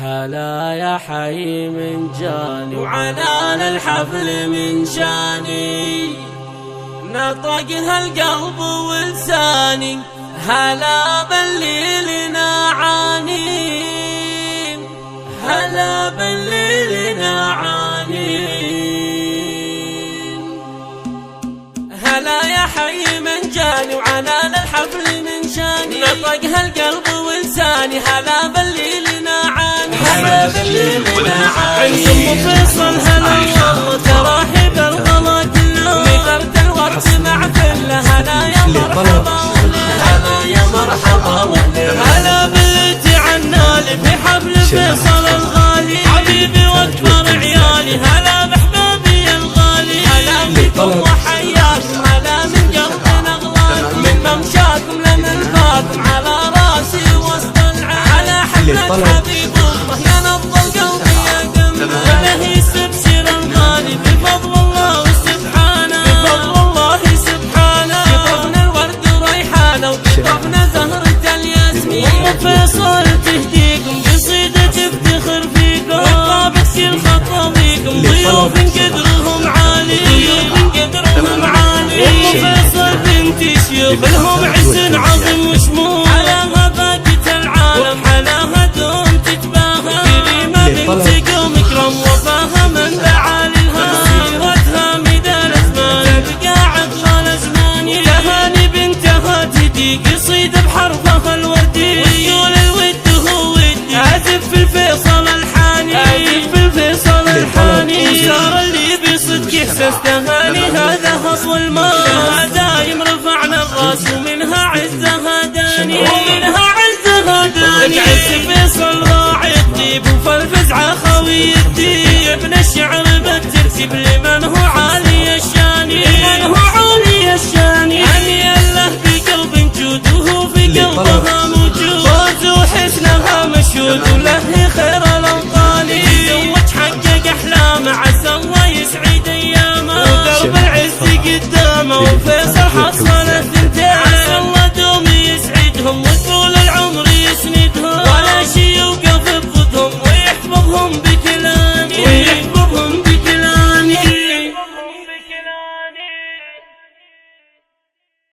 هلا يا حي من جاني وعنان الحفل من شاني، نطقها القلب ولساني. هلا بالليل نعانين، هلا بالليل نعانين. هلا يا حي من جاني وعنان الحفل من شاني، نطقها القلب ولساني. هلا بالليل نعاني، هلا بالليل نعاني. ام فيصل هلا والله تراحب الغلا كله، نثرت الوقت مع كله. هلا يا مرحبا، هلا يا مرحبا. هلا بالتي عنالي في حفل فيصل الغالي، حبيبي واكبر عيالي. هلا بحبابي الغالي، هلا بكم وحياكم. هلا من قلبنا اغلاكم، من ممشاكم لمنفاكم. على راسي وسط العالم، على حفلة حبيب الله يا نبض القلب يا قمة. له يستبشر الغالي بفضل الله سبحانه، بفضل الله سبحانه. قطفنا الورد وريحانه وقطفنا زهرة الياسمين. ام فيصل تهديكم قصيدة تفتخر فيكم، والطابق كل خطوة بيكم. ضيوف قدرهم عالي، ضيوف قدرهم عالي. ام فيصل بنت شيوخ لهم عز عظيم وشمول، حلاها باقة العالم، حلاها دوم تتباهى. كريمة بنت قوم اكرم وفاها من بعالي الهام. سيرتها مدى الازمان تبقى عطر الازمان. تهاني بنتها تدي قصيدة بحرفها الوردي، ويقول الود هو ودي. عازف في الفيصل الحاني، عازف في الفيصل الحاني. وصار اللي بصدق احساس تهاني، هذا هصو الماء. دايم رفعنا الراس ومنها عزها داني، ومنها عزها داني. عز فيصل راعي الطيب وفي الفزعة خوي الديب. ابن الشعر بالترتيب